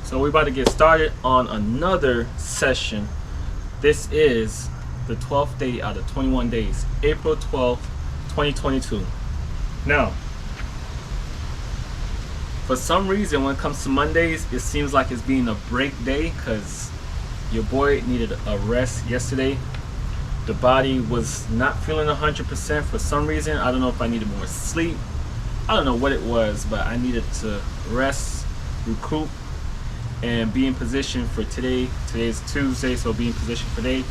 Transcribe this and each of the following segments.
So we're about to get started on another session. This is the 12th day out of 21 days, April 12th, 2022. Now, for some reason, when it comes to Mondays, it seems like it's being a break day because your boy needed a rest yesterday. The body was not feeling 100% for some reason. I don't know if I needed more sleep. I don't know what it was, but I needed to rest, recoup, and be in position for today. Today's Tuesday, so be in position for today.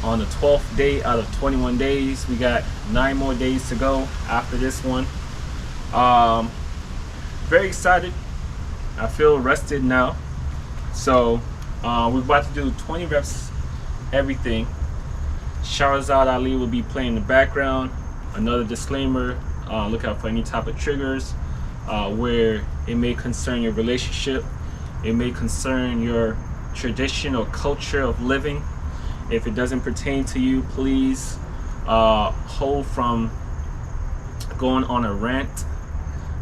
On the 12th day out of 21 days, we got 9 more days to go after this one. Very excited. I feel rested now. So we're about to do 20 reps everything. Shahrazad Ali will be playing in the background. Another disclaimer, look out for any type of triggers where it may concern your relationship. It may concern your tradition or culture of living. If it doesn't pertain to you, please hold from going on a rant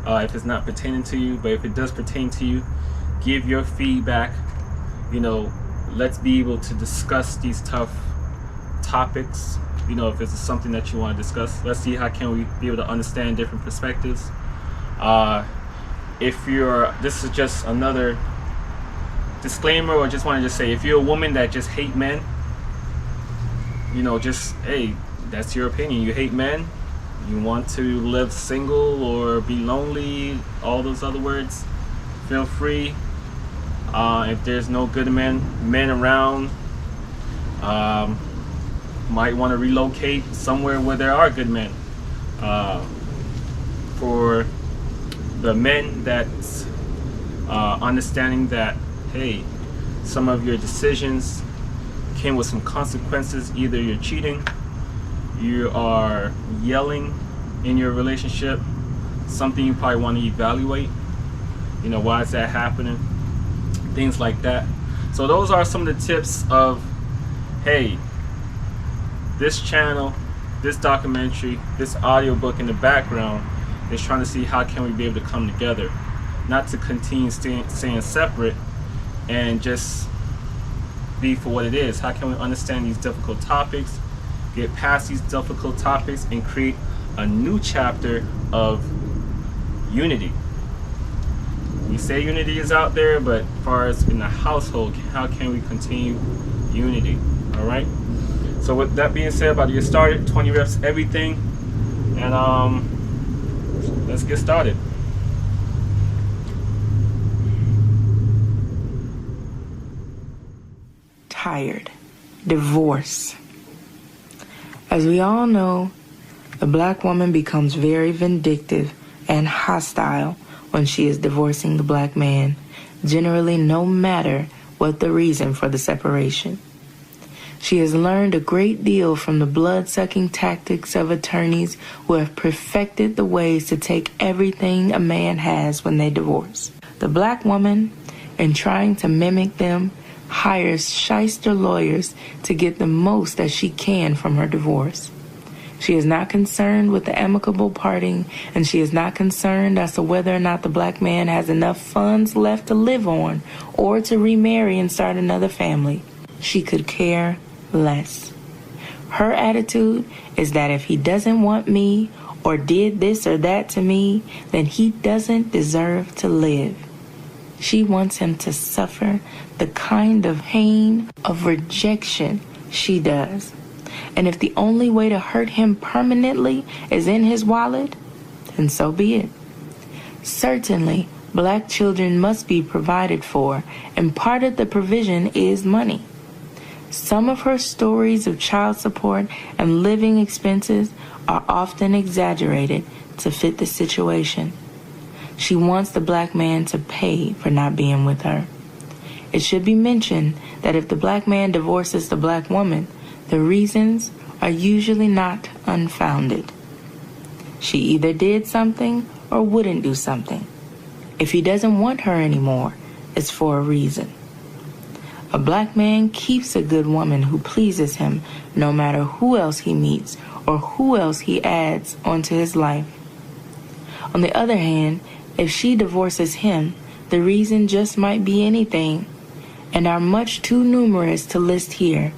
if it's not pertaining to you. But if it does pertain to you, give your feedback. You know, let's be able to discuss these tough topics. You know, if it's something that you want to discuss, let's see how can we be able to understand different perspectives. This is just another disclaimer, or just want to just say, if you're a woman that just hate men, you know, just, hey, that's your opinion. You hate men, you want to live single or be lonely, all those other words, feel free. If there's no good men around, might want to relocate somewhere where there are good men. For the men that's understanding that, hey, some of your decisions came with some consequences. Either you're cheating, you are yelling in your relationship, something you probably want to evaluate. You know, why is that happening? Things like that. So those are some of the tips of, hey, this channel, this documentary, this audiobook in the background is trying to see how can we be able to come together, not to continue staying separate and just be for what it is. How can we understand these difficult topics, get past these difficult topics, and create a new chapter of unity? We say unity is out there, but as far as in the household, how can we continue unity? All right. So with that being said, about to get started. 20 reps, everything, and let's get started. Tired. Divorce. As we all know, the black woman becomes very vindictive and hostile when she is divorcing the black man, generally no matter what the reason for the separation. She has learned a great deal from the blood-sucking tactics of attorneys who have perfected the ways to take everything a man has when they divorce. The black woman, in trying to mimic them, hires shyster lawyers to get the most that she can from her divorce. She is not concerned with the amicable parting, and she is not concerned as to whether or not the black man has enough funds left to live on or to remarry and start another family. She could care less. Her attitude is that if he doesn't want me or did this or that to me, then he doesn't deserve to live. She wants him to suffer the kind of pain of rejection she does. And if the only way to hurt him permanently is in his wallet, then so be it. Certainly, black children must be provided for, and part of the provision is money. Some of her stories of child support and living expenses are often exaggerated to fit the situation. She wants the black man to pay for not being with her. It should be mentioned that if the black man divorces the black woman, the reasons are usually not unfounded. She either did something or wouldn't do something. If he doesn't want her anymore, it's for a reason. A black man keeps a good woman who pleases him no matter who else he meets or who else he adds onto his life. On the other hand, if she divorces him, The reason just might be anything, and are much too numerous to list here.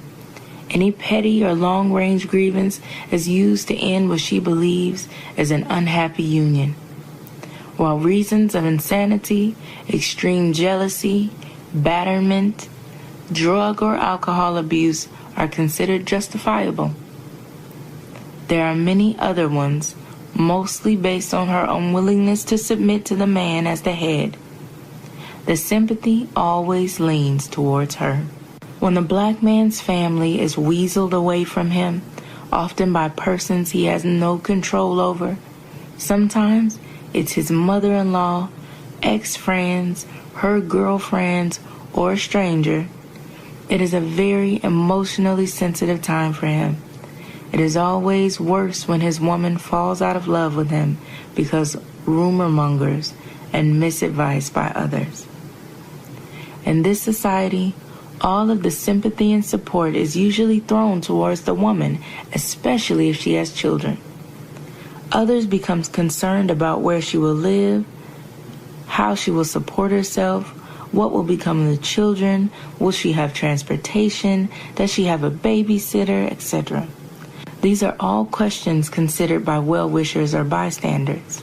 Any petty or long-range grievance is used to end what she believes is an unhappy union, while reasons of insanity, extreme jealousy, batterment, drug or alcohol abuse are considered justifiable. There are many other ones, mostly based on her unwillingness to submit to the man as the head. The sympathy always leans towards her. When the black man's family is weaseled away from him, often by persons he has no control over, sometimes it's his mother-in-law, ex-friends, her girlfriends, or a stranger. It is a very emotionally sensitive time for him. It is always worse when his woman falls out of love with him because rumor mongers and misadvice by others. In this society, all of the sympathy and support is usually thrown towards the woman, especially if she has children. Others become concerned about where she will live, how she will support herself, what will become of the children, will she have transportation, does she have a babysitter, etc. These are all questions considered by well-wishers or bystanders.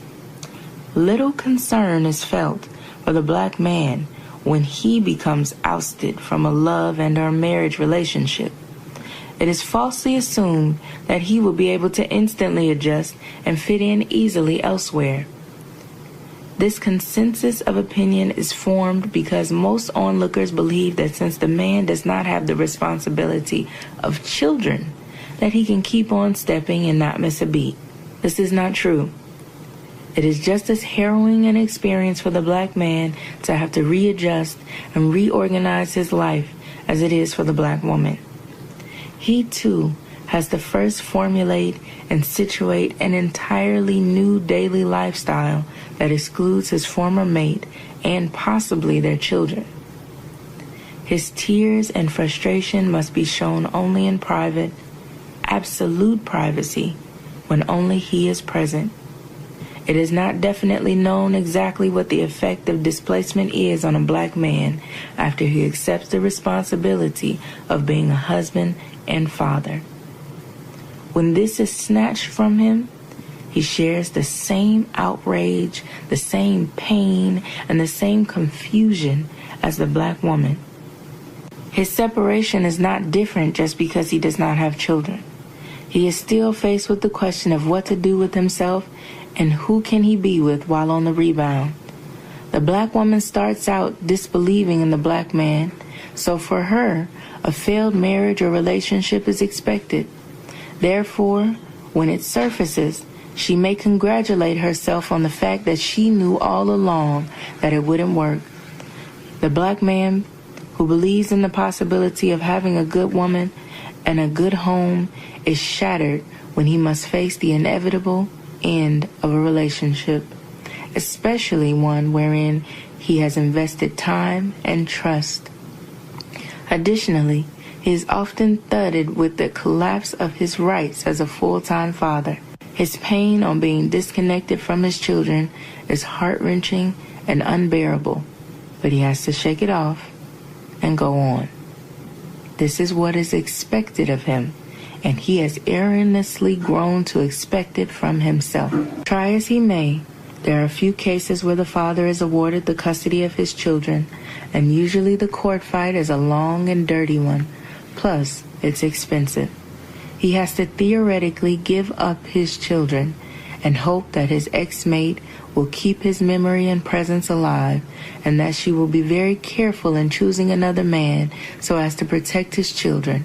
Little concern is felt for the black man when he becomes ousted from a love and or marriage relationship. It is falsely assumed that he will be able to instantly adjust and fit in easily elsewhere. This consensus of opinion is formed because most onlookers believe that since the man does not have the responsibility of children, that he can keep on stepping and not miss a beat. This is not true. It is just as harrowing an experience for the black man to have to readjust and reorganize his life as it is for the black woman. He, too, has to first formulate and situate an entirely new daily lifestyle that excludes his former mate and possibly their children. His tears and frustration must be shown only in private, absolute privacy, when only he is present. It is not definitely known exactly what the effect of displacement is on a black man after he accepts the responsibility of being a husband and father. When this is snatched from him, he shares the same outrage, the same pain, and the same confusion as the black woman. His separation is not different just because he does not have children. He is still faced with the question of what to do with himself and who can he be with while on the rebound. The black woman starts out disbelieving in the black man, so for her, a failed marriage or relationship is expected. Therefore, when it surfaces, she may congratulate herself on the fact that she knew all along that it wouldn't work. The black man who believes in the possibility of having a good woman and a good home is shattered when he must face the inevitable end of a relationship, especially one wherein he has invested time and trust. Additionally, he is often thudded with the collapse of his rights as a full-time father. His pain on being disconnected from his children is heart-wrenching and unbearable, but he has to shake it off and go on. This is what is expected of him, and he has erroneously grown to expect it from himself. Try as he may, there are a few cases where the father is awarded the custody of his children, and usually the court fight is a long and dirty one, plus it's expensive. He has to theoretically give up his children and hope that his ex-mate will keep his memory and presence alive, and that she will be very careful in choosing another man so as to protect his children.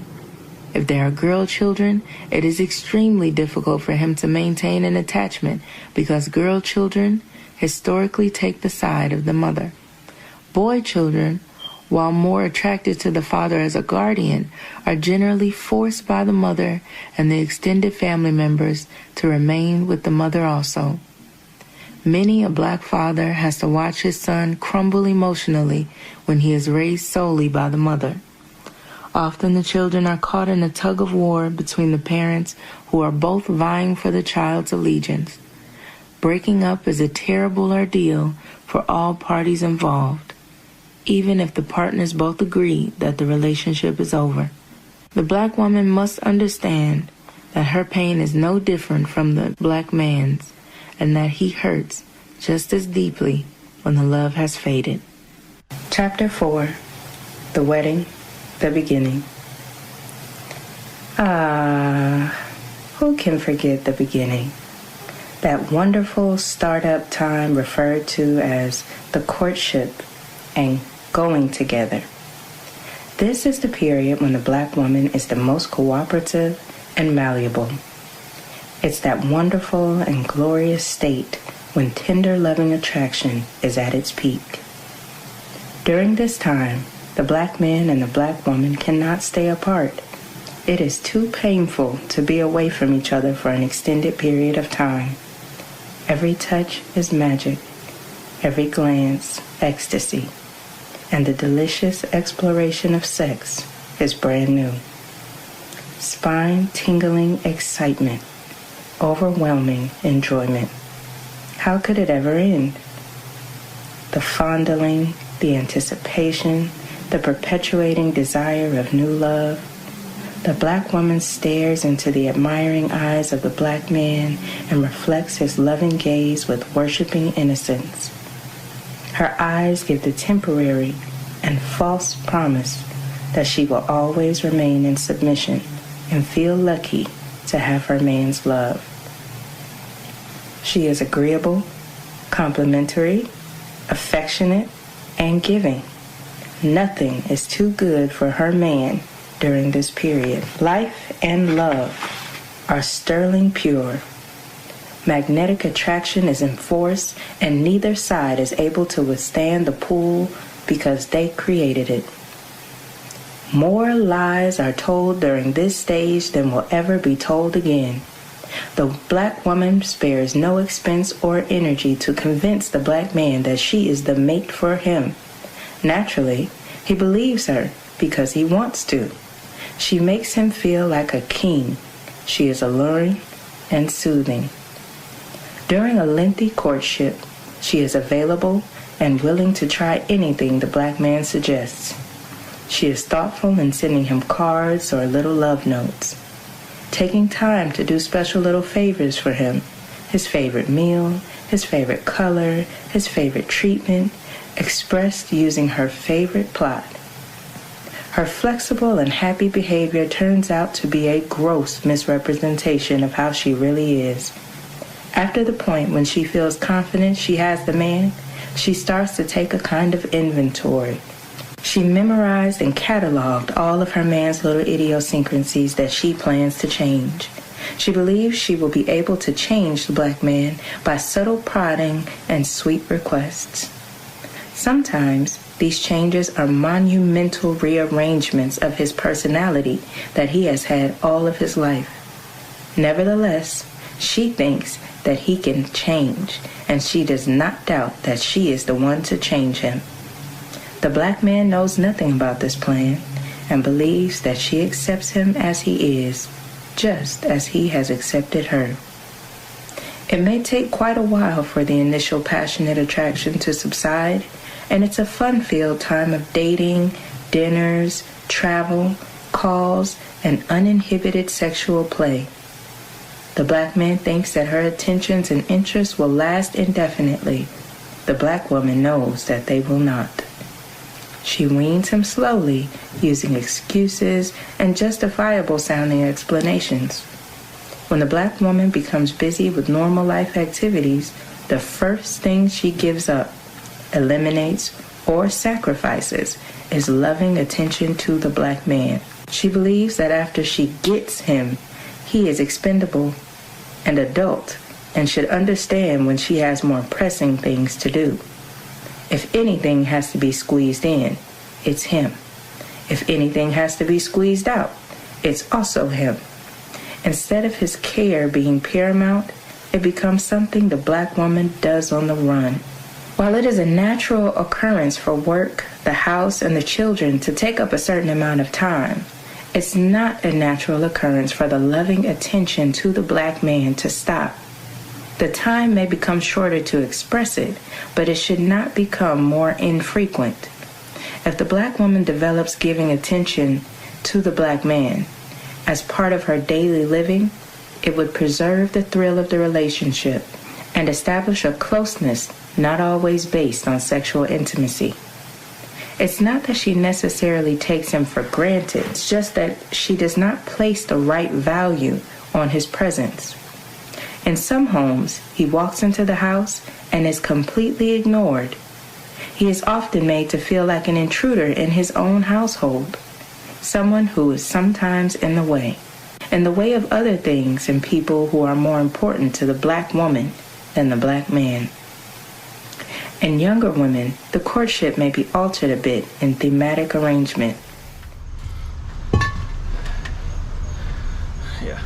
If there are girl children, it is extremely difficult for him to maintain an attachment because girl children historically take the side of the mother. Boy children, while more attracted to the father as a guardian, are generally forced by the mother and the extended family members to remain with the mother also. Many a black father has to watch his son crumble emotionally when he is raised solely by the mother. Often the children are caught in a tug-of-war between the parents who are both vying for the child's allegiance. Breaking up is a terrible ordeal for all parties involved, even if the partners both agree that the relationship is over. The black woman must understand that her pain is no different from the black man's, and that he hurts just as deeply when the love has faded. Chapter 4. The Wedding, the Beginning. Who can forget the beginning? That wonderful startup time referred to as the courtship and going together. This is the period when the black woman is the most cooperative and malleable. It's that wonderful and glorious state when tender loving attraction is at its peak. During this time, the black man and the black woman cannot stay apart. It is too painful to be away from each other for an extended period of time. Every touch is magic, every glance ecstasy, and the delicious exploration of sex is brand new. Spine-tingling excitement, overwhelming enjoyment. How could it ever end? The fondling, the anticipation, the perpetuating desire of new love. The black woman stares into the admiring eyes of the black man and reflects his loving gaze with worshiping innocence. Her eyes give the temporary and false promise that she will always remain in submission and feel lucky to have her man's love. She is agreeable, complimentary, affectionate, and giving. Nothing is too good for her man during this period. Life and love are sterling pure. Magnetic attraction is in force, and neither side is able to withstand the pull because they created it. More lies are told during this stage than will ever be told again. The black woman spares no expense or energy to convince the black man that she is the mate for him. Naturally, he believes her because he wants to. She makes him feel like a king. She is alluring and soothing. During a lengthy courtship, she is available and willing to try anything the black man suggests. She is thoughtful in sending him cards or little love notes, taking time to do special little favors for him, his favorite meal, his favorite color, his favorite treatment, expressed using her favorite plot. Her flexible and happy behavior turns out to be a gross misrepresentation of how she really is. After the point when she feels confident she has the man, she starts to take a kind of inventory. She memorized and cataloged all of her man's little idiosyncrasies that she plans to change. She believes she will be able to change the black man by subtle prodding and sweet requests. Sometimes these changes are monumental rearrangements of his personality that he has had all of his life. Nevertheless, she thinks that he can change, and she does not doubt that she is the one to change him. The black man knows nothing about this plan and believes that she accepts him as he is, just as he has accepted her. It may take quite a while for the initial passionate attraction to subside, and it's a fun-filled time of dating, dinners, travel, calls, and uninhibited sexual play. The black man thinks that her attentions and interests will last indefinitely. The black woman knows that they will not. She weans him slowly, using excuses and justifiable-sounding explanations. When the black woman becomes busy with normal life activities, the first thing she gives up, eliminates, or sacrifices is loving attention to the black man. She believes that after she gets him, he is expendable and adult and should understand when she has more pressing things to do. If anything has to be squeezed in, it's him. If anything has to be squeezed out, it's also him. Instead of his care being paramount, it becomes something the black woman does on the run. While it is a natural occurrence for work, the house, and the children to take up a certain amount of time, it's not a natural occurrence for the loving attention to the black man to stop. The time may become shorter to express it, but it should not become more infrequent. If the black woman develops giving attention to the black man as part of her daily living, it would preserve the thrill of the relationship and establish a closeness not always based on sexual intimacy. It's not that she necessarily takes him for granted, it's just that she does not place the right value on his presence. In some homes, he walks into the house and is completely ignored. He is often made to feel like an intruder in his own household, someone who is sometimes in the way of other things and people who are more important to the black woman than the black man. In younger women, the courtship may be altered a bit in thematic arrangement. Yeah.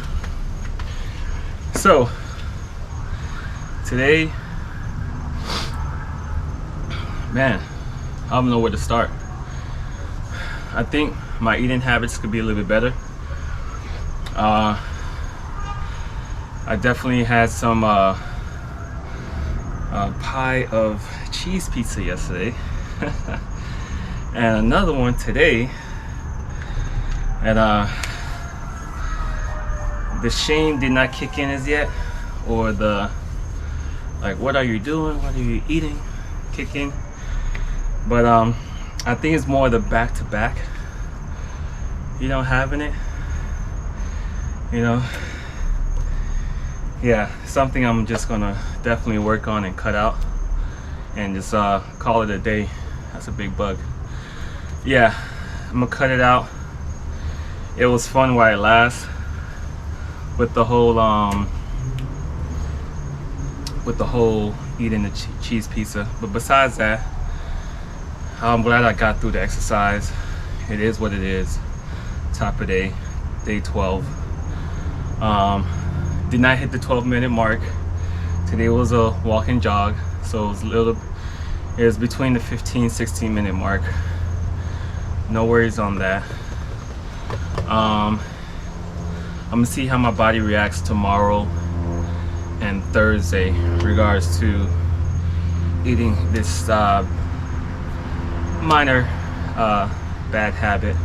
So, today, man, I don't know where to start. I think my eating habits could be a little bit better. I definitely had some pie of cheese pizza yesterday and another one today, and the shame did not kick in as yet, or the like, what are you doing, what are you eating, kick in. But I think it's more the back-to-back, having it, yeah, something I'm just gonna definitely work on and cut out and just call it a day. That's a big bug. Yeah, I'm gonna cut it out. It was fun while it lasts with the whole eating the cheese pizza. But besides that, I'm glad I got through the exercise. It is what it is. Top of day 12. Did not hit the 12-minute mark. Today was a walk and jog, so it was between the 15-16 minute mark. No worries on that. I'm gonna see how my body reacts tomorrow and Thursday in regards to eating this minor bad habit.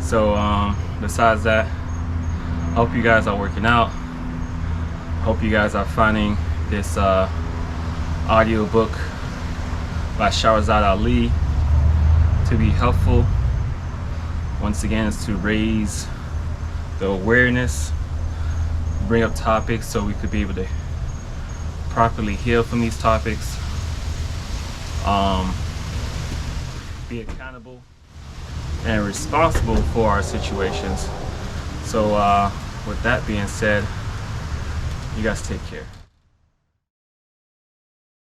So besides that, hope you guys are working out. Hope you guys are finding this audio book by Shahrazad Ali to be helpful. Once again, it's to raise the awareness, bring up topics so we could be able to properly heal from these topics, be accountable and responsible for our situations. So with that being said, you guys take care.